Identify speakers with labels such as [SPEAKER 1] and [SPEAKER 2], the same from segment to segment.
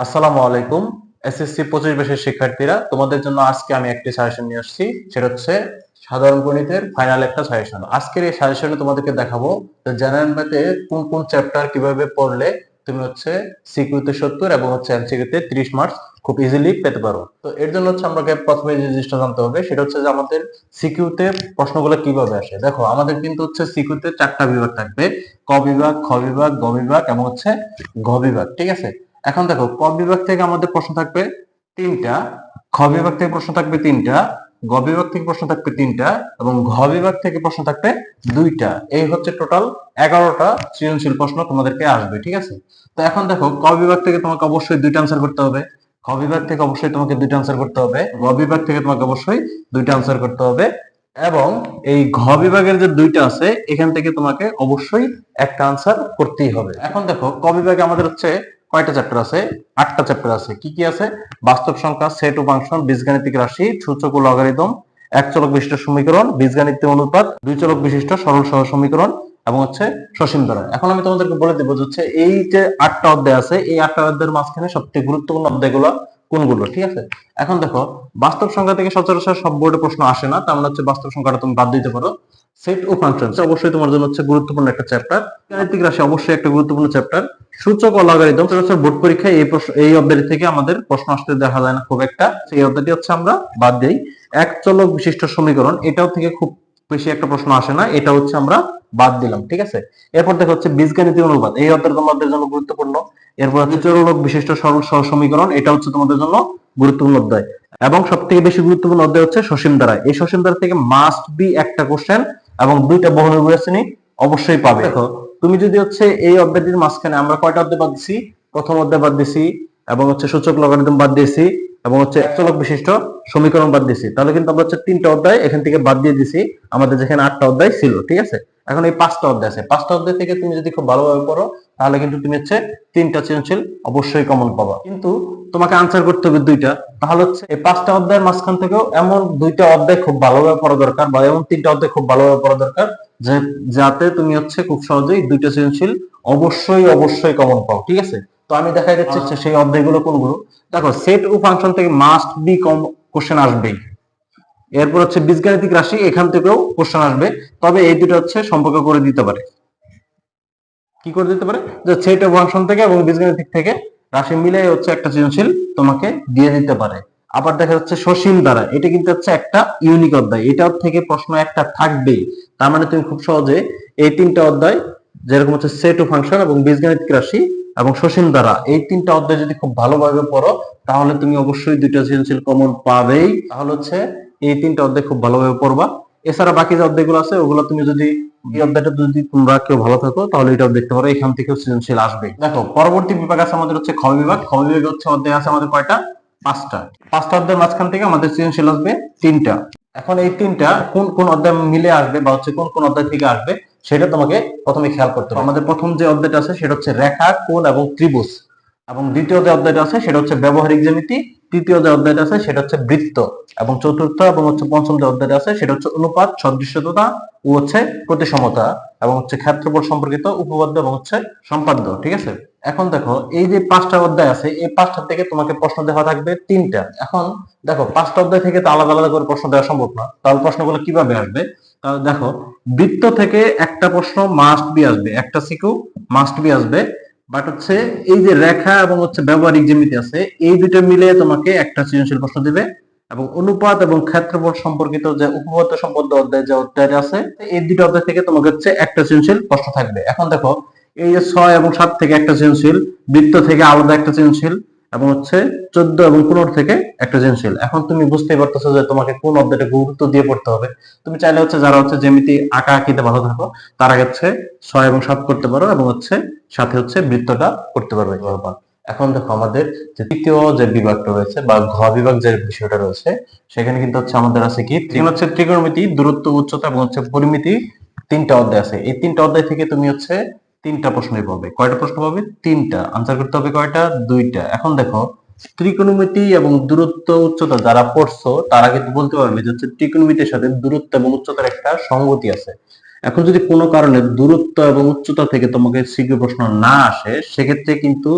[SPEAKER 1] আসসালামু আলাইকুম। এসএসসি 25 বর্ষের শিক্ষার্থীরা, তোমাদের জন্য আজকে আমি একটি সাজেশন নিয়ে আসছি। সেটা হচ্ছে সাধারণ গণিতের ফাইনাল একটা সাজেশন। আজকের এই সাজেশনে তোমাদেরকে দেখাবো যে জেনারেল ম্যাথে কোন কোন চ্যাপ্টার কিভাবে পড়লে তুমি হচ্ছে সিকিউতে 70 এবং হচ্ছে এমসিকিউতে 30 মার্কস খুব ইজিলি পেতে পারো। তো এর জন্য হচ্ছে আমাকে প্রথমে যে জিনিসটা জানতে হবে সেটা হচ্ছে যে আমাদের সিকিউতে প্রশ্নগুলো কিভাবে আসে। দেখো, আমাদের কিন্তু হচ্ছে সিকিউতে 4টা বিভাগ থাকবে: ক বিভাগ, খ বিভাগ, গ বিভাগ এবং হচ্ছে ঘ বিভাগ। ঠিক আছে। এখন দেখো, ক বিভাগ থেকে আমাদের প্রশ্ন থাকবে 3টা, খ বিভাগ থেকে প্রশ্ন থাকবে 3টা, গ বিভাগ থেকে প্রশ্ন থাকবে 3টা এবং ঘ বিভাগ থেকে প্রশ্ন থাকবে 2টা। এই হচ্ছে টোটাল 11টা সৃজনশীল প্রশ্ন তোমাদেরকে আসবে। ঠিক আছে। তো এখন দেখো, ক বিভাগ থেকে তোমাকে অবশ্যই 2টা আনসার করতে হবে, খ বিভাগ থেকে অবশ্যই তোমাকে 2টা আনসার করতে হবে, গ বিভাগ থেকে তোমাকে অবশ্যই 2টা আনসার করতে হবে এবং এই ঘ বিভাগের যে 2টা আছে এখান থেকে তোমাকে অবশ্যই একটা আনসার করতেই হবে। এখন দেখো, ক বিভাগে আমাদের হচ্ছে কয়টা চ্যাপ্টার আছে? 8টা চ্যাপ্টার আছে। কি কি আছে? বাস্তব সংখ্যা, সেট ও ফাংশন, বীজগাণিতিক রাশি, সূচক ও লগারিদম, এক চলক বিশিষ্ট সমীকরণ, বীজগাণিতিক অনুপাত, দুই চলক বিশিষ্ট সরল সহজ সমীকরণ এবং হচ্ছে সসীম ধারা। এখন আমি তোমাদেরকে বলে দেবো যে হচ্ছে এই যে 8টা অধ্যায় আছে, এই 8টা অধ্যায়ের মাঝখানে সবথেকে গুরুত্বপূর্ণ অধ্যায়গুলো কোনগুলো। ঠিক আছে। এখন দেখো, বাস্তব সংখ্যা থেকে সচরাচর সব বোর্ডে প্রশ্ন আসে না, তার মানে হচ্ছে বাস্তব সংখ্যাটা তুমি বাদ দিতে পারো। সেট ও ফাংশন অবশ্যই তোমার জন্য হচ্ছে গুরুত্বপূর্ণ একটা চ্যাপ্টার। গাণিতিক রাশি অবশ্যই একটা গুরুত্বপূর্ণ চ্যাপ্টার। সূচক ও লগারিদম সচরাচর বোর্ড পরীক্ষায় এই অধ্যায় থেকে আমাদের প্রশ্ন আসতে দেখা যায় না খুব একটা, সেই অধ্যায়টি হচ্ছে আমরা বাদ দেই। এক চলক বিশিষ্ট সমীকরণ, এটাও থেকে খুব বেশি একটা প্রশ্ন আসে না, এটা হচ্ছে আমরা বাদ দিলাম। ঠিক আছে। এরপর দেখো হচ্ছে বীজগাণিতিক অনুপাত, এই অধ্যায় তোমাদের জন্য গুরুত্বপূর্ণ। এরপর হচ্ছে চলক বিশিষ্ট সরল সহজ সমীকরণ, এটা হচ্ছে তোমাদের জন্য গুরুত্বপূর্ণ অধ্যায়। এবং সব থেকে বেশি গুরুত্বপূর্ণ অধ্যায় হচ্ছে সসীম ধারা। এই সসীম ধারা থেকে মাস্ট বি একটা কোশ্চেন এবং 2টা বহুনির্ভর শ্রেণী অবশ্যই পাবে। দেখো, তুমি যদি হচ্ছে এই অধ্যায়টির মাঝখানে আমরা কয়টা অধ্যায় বাদ দিছি? প্রথম অধ্যায় বাদ দিছি এবং হচ্ছে সূচক লগারিদম বাদ দিয়েছি এবং হচ্ছে এক চলক বিশিষ্ট সমীকরণ বাদ দিছি, তাহলে কিন্তু আমরা হচ্ছে 3টা অধ্যায় এখান থেকে বাদ দিয়ে দিছি আমাদের যেখানে 8টা অধ্যায় ছিল। ঠিক আছে। এখন এই 5টা অধ্যায় আছে, 5টা অধ্যায় থেকে তুমি যদি খুব ভালোভাবে পড়ো তাহলে কিন্তু তুমি হচ্ছে 3টা সৃজনশীল অবশ্যই কমন পাবা। কিন্তু তোমাকে আনসার করতে হবে 2টা। তাহলে হচ্ছে এই 5টা অধ্যায়ের মাঝখান থেকেও এমন 2টা অধ্যায় খুব ভালোভাবে পড়া দরকার বা এমন 3টা অধ্যায় খুব ভালোভাবে পড়া দরকার যে যাতে তুমি হচ্ছে খুব সহজেই 2টা সৃজনশীল অবশ্যই অবশ্যই কমন পাও। ঠিক আছে। তো আমি দেখাই যাচ্ছি সেই অধ্যায়গুলো কোনগুলো। দেখো, সেট ও ফাংশন থেকে মাস্ট বি কম কোশ্চেন আসবেই। এরপর হচ্ছে বীজগাণিতিক রাশি, এখান থেকেও কোশ্চেন আসবে, তবে এই দুটো হচ্ছে সম্পর্ক করে দিতে পারে। কি করে দিতে পারে? যে সেট ও ফাংশন থেকে এবং বীজগাণিতিক থেকে রাশি মিলে হচ্ছে একটা সৃজনশীল তোমাকে দিয়ে দিতে পারে। আবার দেখা যাচ্ছে সসীম ধারা, এটা কিন্তু হচ্ছে একটা ইউনিক অধ্যায়, এটার থেকে প্রশ্ন একটা থাকবেই। তার মানে তুমি খুব সহজে এই 3টা অধ্যায়, যেরকম হচ্ছে সেট ও ফাংশন এবং বীজগাণিতিক রাশি এবং সসীম ধারা, এই 3টা অধ্যায় যদি খুব ভালোভাবে পড়ো তাহলে তুমি অবশ্যই 2টা সৃজনশীল কমন পাবেই। তাহলে হচ্ছে এই 3টা অধ্যায় খুব ভালোভাবে পড়বা। এছাড়া বাকি যে অধ্যায়গুলো আছে ওগুলো তুমি যদি এই অধ্যায়টা যদি তোমরা কেউ ভালো থাকো তাহলে এটাও দেখতে পারো, এখান থেকেও সৃজনশীল আসবে। দেখো, পরবর্তী বিভাগ আছে আমাদের হচ্ছে খ বিভাগ। খ বিভাগে হচ্ছে অধ্যায় আছে আমাদের কয়টা? 5টা। 5টা অধ্যায়ের মাঝখান থেকে আমাদের সৃজনশীল আসবে 3টা। এখন এই 3টা কোন কোন অধ্যায় মিলে আসবে বা হচ্ছে কোন কোন অধ্যায় থেকে আসবে সেটা তোমাকে প্রথমে খেয়াল করতে হবে। আমাদের প্রথম যে অধ্যায়টা আছে সেটা হচ্ছে রেখা, কোণ এবং ত্রিভুজ এবং দ্বিতীয় যে অধ্যায়টা আছে সেটা হচ্ছে ব্যবহারিক জ্যামিতি, তৃতীয় যে অধ্যায়টা আছে সেটা হচ্ছে বৃত্ত এবং চতুর্থ এবং হচ্ছে পঞ্চম যে অধ্যায়টা আছে সেটা হচ্ছে অনুপাত, সদৃশ্যতা ও হচ্ছে প্রতিসমতা এবং হচ্ছে ক্ষেত্রফল সম্পর্কিত উপপাদ্য এবং হচ্ছে সম্পাদ্য। ঠিক আছে। এখন দেখো, এই যে 5টা অধ্যায় আছে এই 5টা থেকে তোমাকে প্রশ্ন দেওয়া থাকবে 3টা। এখন দেখো, 5টা অধ্যায় থেকে তো আলাদা আলাদা করে প্রশ্ন দেওয়া সম্ভব না, তাহলে প্রশ্নগুলো কিভাবে আসবে? তাহলে দেখো, বৃত্ত থেকে একটা প্রশ্ন মাস্ট বি আসবে, একটা সিকিউ মাস্ট বি আসবে। বাট হচ্ছে এই যে রেখা এবং হচ্ছে ব্যবহারিক জ্যামিতি আছে, এই দুটো মিলে তোমাকে একটা সৃজনশীল প্রশ্ন দিবে এবং অনুপাত এবং ক্ষেত্রফল সম্পর্কিত যে উপপাদ্য সম্পর্কিত অধ্যায় যে অধ্যায়টা আছে এই দুটো অধ্যায় থেকে তোমাকে হচ্ছে একটা সৃজনশীল প্রশ্ন থাকবে। এখন দেখো, এই যে 6 এবং 7 থেকে একটা সৃজনশীল, বৃত্ত থেকে আলাদা একটা সৃজনশীল এবং হচ্ছে 14 এবং 15 থেকে একটা সৃজনশীল। এখন তুমি বুঝতেই পারতেছো যে তোমাকে কোন অধ্যায়টা গুরুত্ব দিয়ে পড়তে হবে। তুমি চাইলে হচ্ছে যারা হচ্ছে জ্যামিতি আঁকা আঁকিতে ভালো থাকো তারা হচ্ছে 6 এবং 7 করতে পারো এবং হচ্ছে সাথে হচ্ছে বৃত্তটা করতে পারবে। এখন দেখো, আমাদের যে তৃতীয় যে বিভাগটা রয়েছে বা ঘ বিভাগ যে বিষয়টা রয়েছে সেখানে কিন্তু হচ্ছে আমাদের আছে কি হচ্ছে ত্রিকোণমিতি, দূরত্ব, উচ্চতা এবং হচ্ছে পরিমিতি, 3টা অধ্যায় আছে। এই 3টা অধ্যায় থেকে তুমি হচ্ছে 3টা প্রশ্নই পাবে। কয়টা প্রশ্ন পাবে? 3টা। আনসার করতে হবে কয়টা? 2টা। এখন দেখো, ত্রিকোণমিতি এবং দূরত্ব, উচ্চতা যারা পড়ছো তারা কিন্তু বলতে পারবে যে হচ্ছে ত্রিকোণমিতির সাথে দূরত্ব এবং উচ্চতার একটা সঙ্গতি আছে। এখন যদি কোনো কারণে দূরত্ব এবং উচ্চতা থেকে তোমাকে সিকিউ প্রশ্ন না আসে সেক্ষেত্রে কিন্তু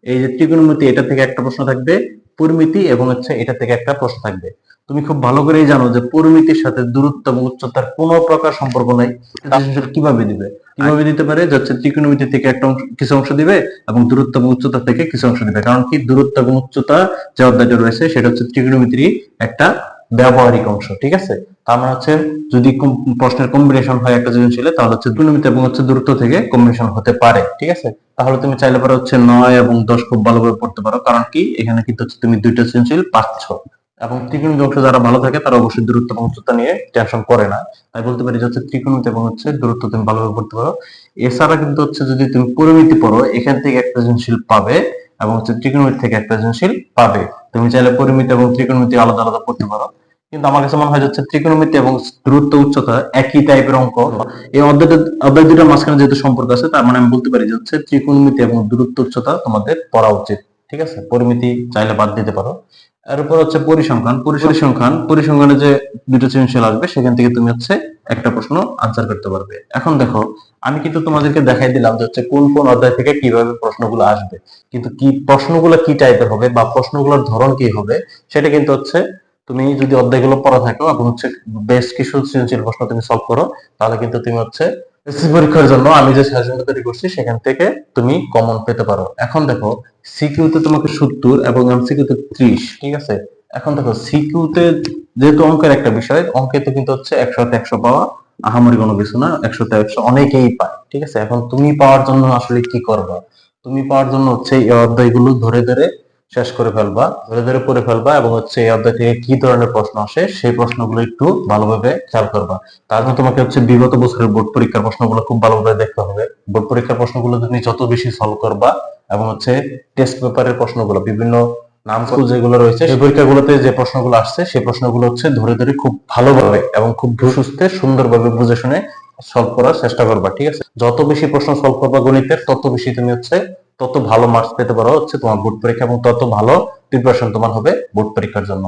[SPEAKER 1] এই যে ত্রিকোণমিতি, এটা থেকে একটা প্রশ্ন থাকবে, পরিমিতি এবং হচ্ছে এটা থেকে একটা প্রশ্ন থাকবে। তুমি খুব ভালো করেই জানো যে পরিমিতির সাথে দূরত্ব এবং উচ্চতার কোনো প্রকার সম্পর্ক নাই। তাহলে কিভাবে দিবে? কিভাবে দিতে পারে যে হচ্ছে ত্রিকোণমিতি থেকে একটা কিছু অংশ দিবে এবং দূরত্ব এবং উচ্চতা থেকে কিছু অংশ দিবে। কারণ কি, দূরত্ব এবং উচ্চতা যে অধ্যায়টা রয়েছে সেটা হচ্ছে ত্রিকোণমিতির একটা ব্যবহারিক অংশ, ঠিক আছে? তার মানে হচ্ছে যদি প্রশ্নের কম্বিনেশন হয় একটা সৃজনশীলে, তাহলে হচ্ছে ত্রিকোণমিতি এবং হচ্ছে দূরত্ব থেকে কম্বিনেশন হতে পারে, ঠিক আছে? তাহলে তুমি চাইলে পারো হচ্ছে 9 এবং 10 খুব ভালোভাবে পড়তে পারো। কারণ কি, এখানে কিন্তু হচ্ছে তুমি দুইটা সৃজনশীল পাচ্ছ। এবং ত্রিকোণমিতি অংশ যারা ভালো থাকে তারা অবশ্যই দূরত্ব এবং উচ্চতা নিয়ে টেনশন করে না। তাই বলতে পারি যে হচ্ছে ত্রিকোণমিতি এবং হচ্ছে দূরত্ব তুমি ভালোভাবে পড়তে পারো। এছাড়া কিন্তু হচ্ছে যদি তুমি পরিমিতি পড়ো, এখান থেকে একটা সৃজনশীল পাবে এবং হচ্ছে ত্রিকোণমিতি থেকে একটা সৃজনশীল পাবে। তুমি চাইলে পরিমিতি এবং ত্রিকোণমিতি আলাদা আলাদা পড়তে পারো। কিন্তু আমার কাছে মনে হয় যাচ্ছে ত্রিকোণমিতি এবং দূরত্ব উচ্চতা একই টাইপের অঙ্ক। এই অধ্যায় দুটার মাঝখানে যেহেতু সম্পর্ক আছে, তার মানে আমি বলতে পারি যে হচ্ছে ত্রিকোণমিতি এবং দূরত্ব উচ্চতা তোমাদের পড়া উচিত, ঠিক আছে? পরিমিতি চাইলে বাদ দিতে পারো। এরপর হচ্ছে পরিসংখ্যানে যে দুটো সৃজনশীল আসবে সেখান থেকে তুমি হচ্ছে একটা প্রশ্ন আনসার করতে পারবে। এখন দেখো, আমি কিন্তু তোমাদেরকে দেখাই দিলাম যে হচ্ছে কোন কোন অধ্যায় থেকে কিভাবে প্রশ্নগুলো আসবে, কিন্তু কি প্রশ্নগুলো কি টাইপের হবে বা প্রশ্নগুলোর ধরন কি হবে সেটা কিন্তু হচ্ছে তুমি যদি অধ্যায়গুলো পড়া থাকো এবং হচ্ছে বেশ কিছু সৃজনশীল প্রশ্ন তুমি সলভ করো, তাহলে কিন্তু তুমি হচ্ছে এসএসসি পরীক্ষার জন্য আমি যে সাজেশনটা তৈরি করছি সেখান থেকে তুমি কমন পেতে পারো। এখন দেখো, সিকিউ তে তোমাকে 70 এবং এমসিকিউ তে 30, ঠিক আছে? এখন দেখো, সিকিউ তে যেহেতু অঙ্কের একটা বিষয়, অঙ্কে তো কিন্তু হচ্ছে 100তে 100 পাওয়া আহামরি কোনো কিছু না, 100তে 100 অনেকেই পায়, ঠিক আছে? এখন তুমি পাওয়ার জন্য আসলে কি করবা? তুমি পাওয়ার জন্য হচ্ছে এই অধ্যায়গুলো ধরে ধরে শেষ করে ফেলবা, ধরে ধরে পড়ে ফেলবা এবং হচ্ছে এই অধ্যায় থেকে কি ধরনের প্রশ্ন আসে সেই প্রশ্নগুলো একটু ভালোভাবে খেয়াল করবা। তার জন্য তোমাকে হচ্ছে বিগত বছরের বোর্ড পরীক্ষার প্রশ্নগুলো খুব ভালোভাবে দেখতে হবে। বোর্ড পরীক্ষার প্রশ্নগুলো তুমি যত বেশি সলভ করবা এবং হচ্ছে টেস্ট পেপারের প্রশ্নগুলো, বিভিন্ন নাম স্কুল যেগুলো রয়েছে সেই পরীক্ষাগুলোতে যে প্রশ্নগুলো আসছে সেই প্রশ্নগুলো হচ্ছে ধরে ধরে খুব ভালোভাবে এবং খুব সুস্থে সুন্দরভাবে বুঝে শুনে সলভ করার চেষ্টা করবা, ঠিক আছে? যত বেশি প্রশ্ন সলভ করবা গণিতের, তত বেশি তুমি হচ্ছে তত ভালো মার্কস পেতে পারো হচ্ছে তোমার বোর্ড পরীক্ষা এবং তত ভালো প্রিপারেশন তোমার হবে বোর্ড পরীক্ষার জন্য।